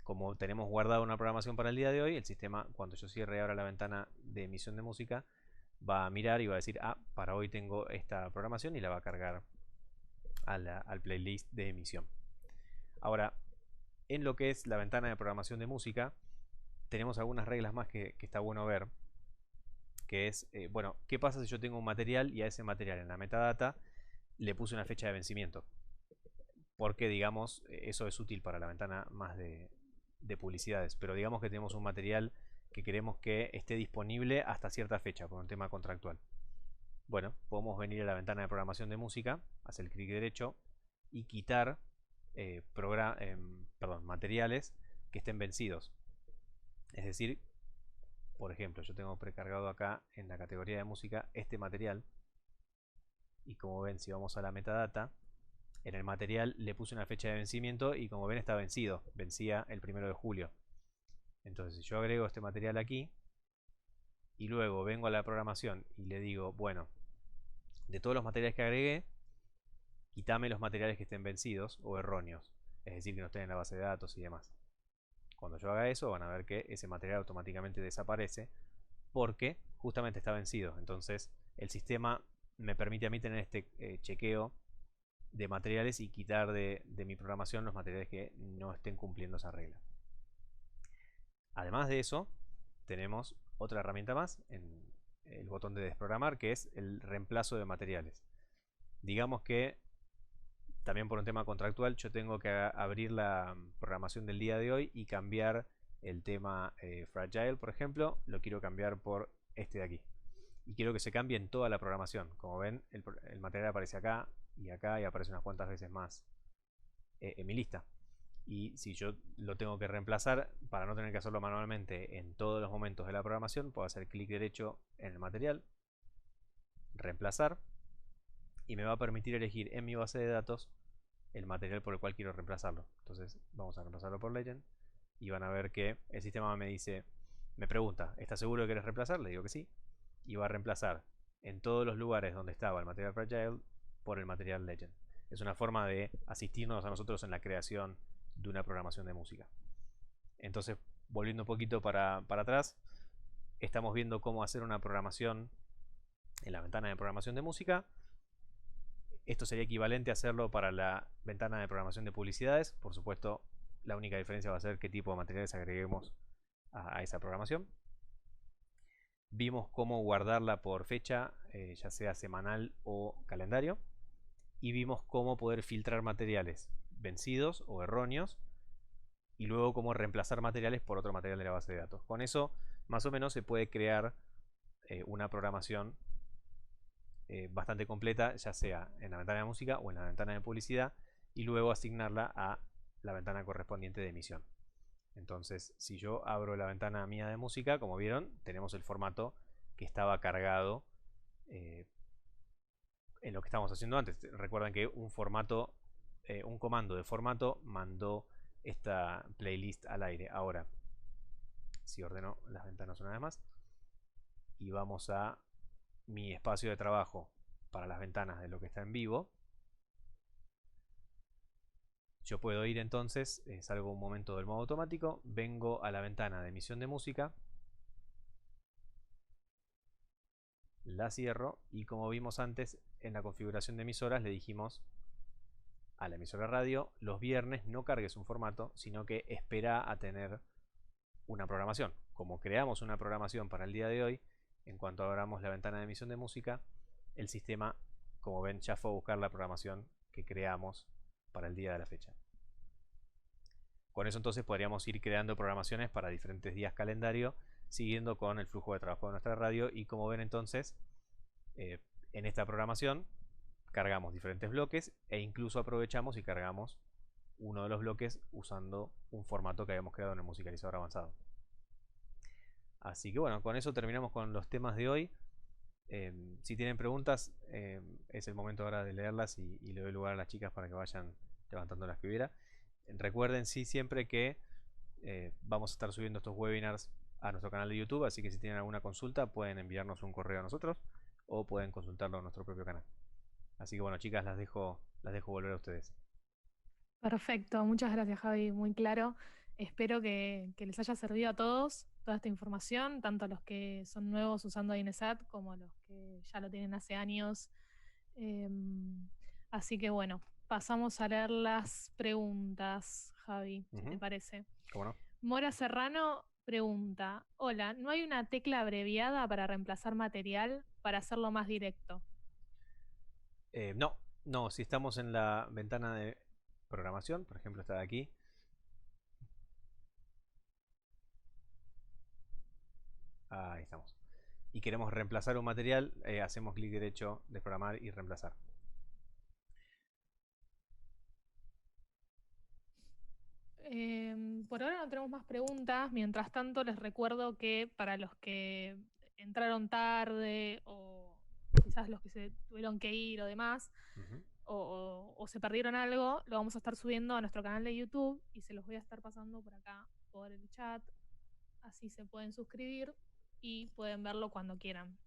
Como tenemos guardada una programación para el día de hoy, el sistema, cuando yo cierre ahora la ventana de emisión de música, va a mirar y va a decir, para hoy tengo esta programación, y la va a cargar al playlist de emisión. Ahora, en lo que es la ventana de programación de música, tenemos algunas reglas más que está bueno ver, que es, bueno, ¿qué pasa si yo tengo un material y a ese material en la metadata le puse una fecha de vencimiento? Porque, digamos, eso es útil para la ventana más de publicidades, pero digamos que tenemos un material que queremos que esté disponible hasta cierta fecha por un tema contractual. Bueno, podemos venir a la ventana de programación de música, hacer clic derecho y quitar materiales que estén vencidos. Es decir, por ejemplo, yo tengo precargado acá en la categoría de música este material, y como ven, si vamos a la metadata, en el material le puse una fecha de vencimiento y como ven está vencido, vencía el 1 de julio. Entonces si yo agrego este material aquí y luego vengo a la programación y le digo, bueno, de todos los materiales que agregué, quítame los materiales que estén vencidos o erróneos, es decir, que no estén en la base de datos y demás. Cuando yo haga eso, van a ver que ese material automáticamente desaparece porque justamente está vencido. Entonces el sistema me permite a mí tener este chequeo de materiales y quitar de mi programación los materiales que no estén cumpliendo esa regla. Además de eso, tenemos otra herramienta más en el botón de desprogramar, que es el reemplazo de materiales. Digamos que también por un tema contractual yo tengo que abrir la programación del día de hoy y cambiar el tema Fragile, por ejemplo, lo quiero cambiar por este de aquí. Y quiero que se cambie en toda la programación. Como ven, el material aparece acá y acá y aparece unas cuantas veces más en mi lista. Y si yo lo tengo que reemplazar, para no tener que hacerlo manualmente en todos los momentos de la programación, puedo hacer clic derecho en el material, reemplazar, y me va a permitir elegir en mi base de datos el material por el cual quiero reemplazarlo. Entonces vamos a reemplazarlo por Legend y van a ver que el sistema me dice, me pregunta, ¿estás seguro que quieres reemplazar? Le digo que sí, y va a reemplazar en todos los lugares donde estaba el material Fragile por el material Legend. Es una forma de asistirnos a nosotros en la creación de una programación de música. Entonces, volviendo un poquito para atrás, estamos viendo cómo hacer una programación en la ventana de programación de música. Esto sería equivalente a hacerlo para la ventana de programación de publicidades. Por supuesto, la única diferencia va a ser qué tipo de materiales agreguemos a esa programación. Vimos cómo guardarla por fecha, ya sea semanal o calendario. Y vimos cómo poder filtrar materiales vencidos o erróneos y luego cómo reemplazar materiales por otro material de la base de datos. Con eso, más o menos, se puede crear una programación bastante completa, ya sea en la ventana de música o en la ventana de publicidad, y luego asignarla a la ventana correspondiente de emisión. Entonces, si yo abro la ventana mía de música, como vieron, tenemos el formato que estaba cargado en lo que estábamos haciendo antes. Recuerden que un comando de formato mandó esta playlist al aire. Ahora, si ordeno las ventanas una vez más y vamos a mi espacio de trabajo para las ventanas de lo que está en vivo, yo puedo ir entonces, salgo un momento del modo automático, vengo a la ventana de emisión de música, la cierro y como vimos antes en la configuración de emisoras le dijimos a la emisora radio: los viernes no cargues un formato, sino que espera a tener una programación. Como creamos una programación para el día de hoy, en cuanto abramos la ventana de emisión de música, el sistema, como ven, ya fue a buscar la programación que creamos para el día de la fecha. Con eso entonces podríamos ir creando programaciones para diferentes días calendario, siguiendo con el flujo de trabajo de nuestra radio. Y como ven entonces, en esta programación cargamos diferentes bloques e incluso aprovechamos y cargamos uno de los bloques usando un formato que habíamos creado en el musicalizador avanzado. Así que bueno, con eso terminamos con los temas de hoy. Si tienen preguntas, es el momento ahora de leerlas y le doy lugar a las chicas para que vayan levantando las que hubiera. Recuerden siempre que vamos a estar subiendo estos webinars a nuestro canal de YouTube, así que si tienen alguna consulta pueden enviarnos un correo a nosotros o pueden consultarlo en nuestro propio canal. Así que bueno, chicas, las dejo volver a ustedes. Perfecto, muchas gracias, Javi, muy claro. Espero que les haya servido a todos toda esta información, tanto a los que son nuevos usando Inesat como a los que ya lo tienen hace años. Así que bueno, pasamos a leer las preguntas, Javi, si te parece. ¿Cómo no? Mora Serrano pregunta: hola, ¿no hay una tecla abreviada para reemplazar material para hacerlo más directo? No, si estamos en la ventana de programación, por ejemplo, está de aquí. Ahí estamos. Y queremos reemplazar un material, hacemos clic derecho, desprogramar y reemplazar. Por ahora no tenemos más preguntas. Mientras tanto, les recuerdo que para los que entraron tarde o quizás los que se tuvieron que ir o demás, o se perdieron algo, lo vamos a estar subiendo a nuestro canal de YouTube y se los voy a estar pasando por acá, por el chat. Así se pueden suscribir y pueden verlo cuando quieran.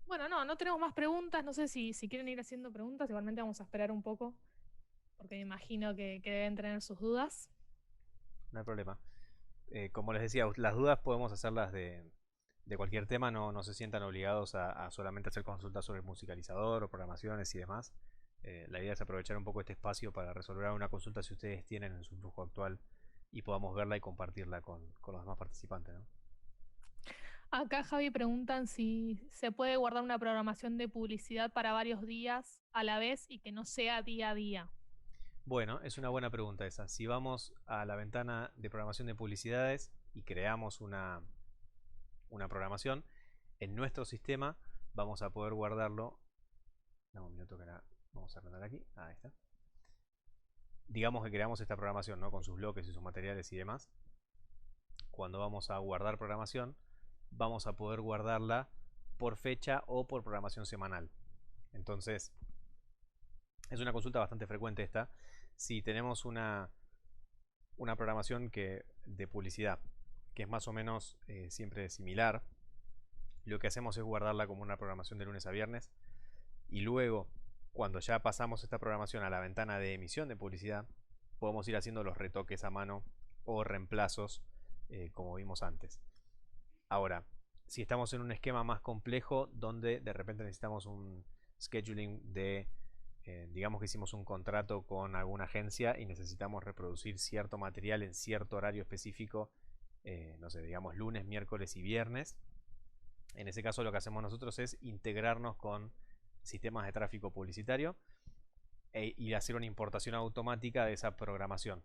Bueno, no tenemos más preguntas. No sé si quieren ir haciendo preguntas. Igualmente vamos a esperar un poco, porque me imagino que deben tener sus dudas. No hay problema. Como les decía, las dudas podemos hacerlas de cualquier tema. No se sientan obligados a solamente hacer consultas sobre el musicalizador o programaciones y demás. La idea es aprovechar un poco este espacio para resolver una consulta si ustedes tienen en su flujo actual y podamos verla y compartirla con los demás participantes, ¿no? Acá, Javi, preguntan si se puede guardar una programación de publicidad para varios días a la vez y que no sea día a día. Bueno, es una buena pregunta esa. Si vamos a la ventana de programación de publicidades y creamos una programación, en nuestro sistema vamos a poder guardarlo. No, un minuto que vamos a arreglar aquí. Ahí está. Digamos que creamos esta programación, ¿no? Con sus bloques y sus materiales y demás. Cuando vamos a guardar programación, vamos a poder guardarla por fecha o por programación semanal. Entonces, es una consulta bastante frecuente esta. Si tenemos una programación de publicidad que es más o menos siempre similar, lo que hacemos es guardarla como una programación de lunes a viernes y luego Cuando ya pasamos esta programación a la ventana de emisión de publicidad, podemos ir haciendo los retoques a mano o reemplazos como vimos antes. Ahora, si estamos en un esquema más complejo donde de repente necesitamos un scheduling de, digamos que hicimos un contrato con alguna agencia y necesitamos reproducir cierto material en cierto horario específico, no sé, digamos lunes, miércoles y viernes. En ese caso lo que hacemos nosotros es integrarnos con sistemas de tráfico publicitario y hacer una importación automática de esa programación.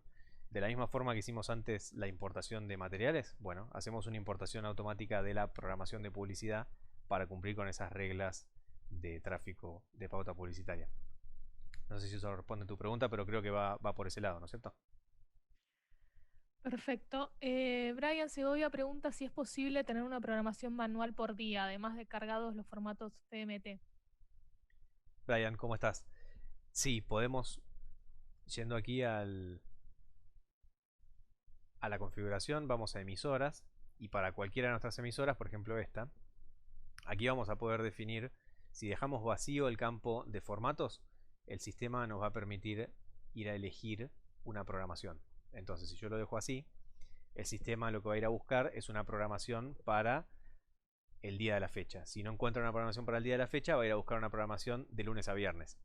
De la misma forma que hicimos antes la importación de materiales, bueno, hacemos una importación automática de la programación de publicidad para cumplir con esas reglas de tráfico de pauta publicitaria. No sé si eso responde a tu pregunta, pero creo que va por ese lado, ¿no es cierto? Perfecto. Brian Segovia pregunta si es posible tener una programación manual por día, además de cargados los formatos PMT. Brian, ¿cómo estás? Sí, podemos, yendo aquí a la configuración, vamos a emisoras, y para cualquiera de nuestras emisoras, por ejemplo esta, aquí vamos a poder definir, si dejamos vacío el campo de formatos, el sistema nos va a permitir ir a elegir una programación. Entonces, si yo lo dejo así, el sistema lo que va a ir a buscar es una programación para el día de la fecha. Si no encuentra una programación para el día de la fecha, va a ir a buscar una programación de lunes a viernes.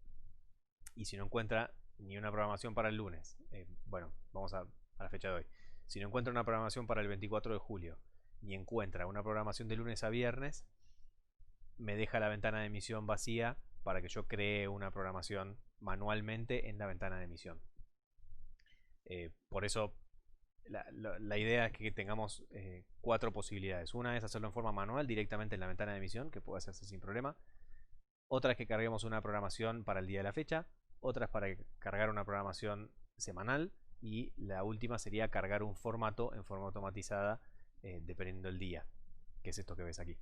Y si no encuentra ni una programación para el lunes, bueno, vamos a la fecha de hoy. Si no encuentra una programación para el 24 de julio, ni encuentra una programación de lunes a viernes, me deja la ventana de emisión vacía para que yo cree una programación manualmente en la ventana de emisión. Por eso la idea es que tengamos 4 posibilidades. Una es hacerlo en forma manual directamente en la ventana de emisión, que puede hacerse sin problema. Otra es que carguemos una programación para el día de la fecha. Otra es para cargar una programación semanal. Y la última sería cargar un formato en forma automatizada dependiendo del día, que es esto que ves aquí.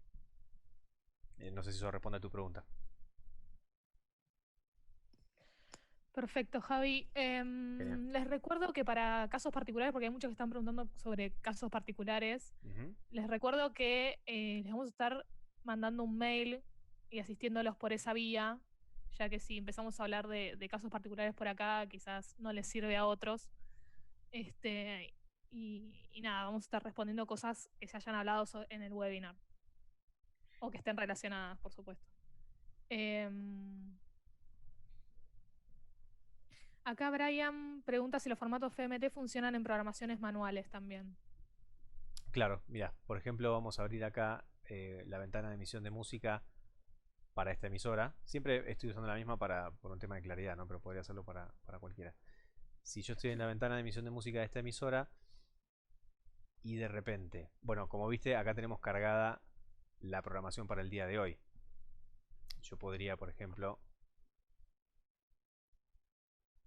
No sé si eso responde a tu pregunta. Perfecto, Javi. Les recuerdo que para casos particulares, porque hay muchos que están preguntando sobre casos particulares, les recuerdo que les vamos a estar mandando un mail y asistiéndolos por esa vía, ya que si empezamos a hablar de casos particulares por acá, quizás no les sirve a otros. Y nada, vamos a estar respondiendo cosas que se hayan hablado en el webinar. O que estén relacionadas, por supuesto. Acá Brian pregunta si los formatos FMT funcionan en programaciones manuales también. Claro, mira, por ejemplo, vamos a abrir acá la ventana de emisión de música para esta emisora. Siempre estoy usando la misma por un tema de claridad, ¿no? Pero podría hacerlo para cualquiera. Si yo estoy en la ventana de emisión de música de esta emisora y de repente, bueno, como viste, acá tenemos cargada la programación para el día de hoy. Yo podría, por ejemplo,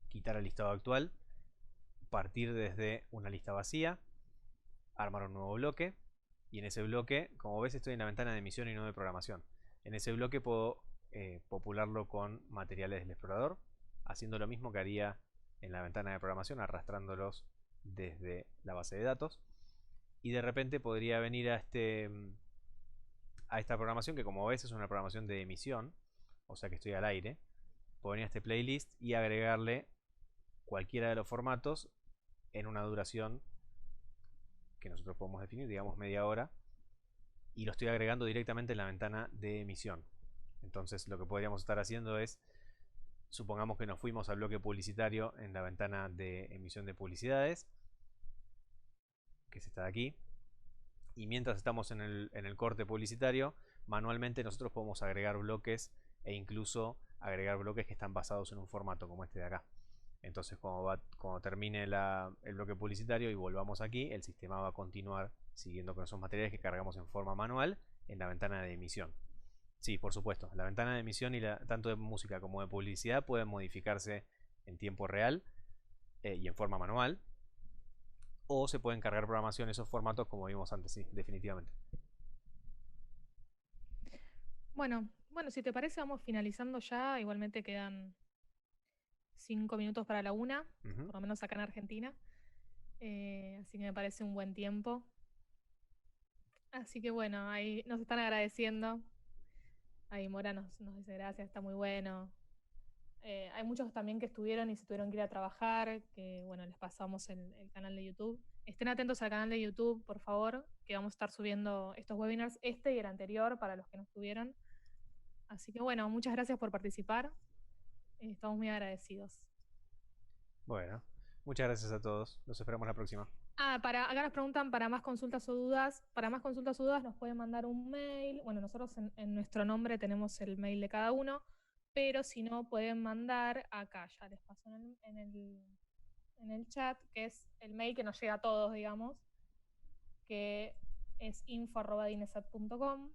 quitar el listado actual, partir desde una lista vacía, armar un nuevo bloque y en ese bloque, como ves, estoy en la ventana de emisión y no de programación. En ese bloque puedo popularlo con materiales del explorador, haciendo lo mismo que haría en la ventana de programación, arrastrándolos desde la base de datos. Y de repente podría venir a esta programación, que como ves es una programación de emisión, o sea que estoy al aire. Puedo venir a este playlist y agregarle cualquiera de los formatos en una duración que nosotros podemos definir, digamos media hora, y lo estoy agregando directamente en la ventana de emisión. Entonces lo que podríamos estar haciendo es, supongamos que nos fuimos al bloque publicitario en la ventana de emisión de publicidades, que es esta de aquí, y mientras estamos en el corte publicitario, manualmente nosotros podemos agregar bloques e incluso agregar bloques que están basados en un formato como este de acá. Entonces cuando termine el bloque publicitario y volvamos aquí, el sistema va a continuar siguiendo con esos materiales que cargamos en forma manual en la ventana de emisión. Sí, por supuesto, la ventana de emisión tanto de música como de publicidad pueden modificarse en tiempo real y en forma manual, o se pueden cargar programación en esos formatos como vimos antes, sí, definitivamente. Bueno, si te parece, vamos finalizando ya. Igualmente quedan 5 minutos para la 1, por lo menos acá en Argentina. Así que me parece un buen tiempo. Así que bueno, ahí nos están agradeciendo. Ahí Mora nos dice gracias, está muy bueno. Hay muchos también que estuvieron y se tuvieron que ir a trabajar, que bueno, les pasamos el canal de YouTube. Estén atentos al canal de YouTube, por favor, que vamos a estar subiendo estos webinars, este y el anterior, para los que no estuvieron. Así que bueno, muchas gracias por participar. Estamos muy agradecidos. Bueno, muchas gracias a todos. Los esperamos la próxima. Acá nos preguntan para más consultas o dudas. Para más consultas o dudas nos pueden mandar un mail. Bueno, nosotros en nuestro nombre tenemos el mail de cada uno, pero si no, pueden mandar acá, ya les paso en el chat, que es el mail que nos llega a todos, digamos, que es info@dinesat.com.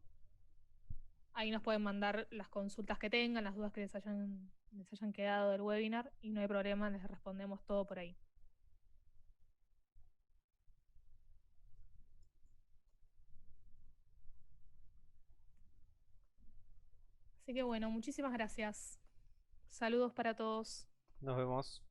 Ahí nos pueden mandar las consultas que tengan, las dudas que les hayan quedado del webinar, y no hay problema, les respondemos todo por ahí. Así que bueno, muchísimas gracias. Saludos para todos. Nos vemos.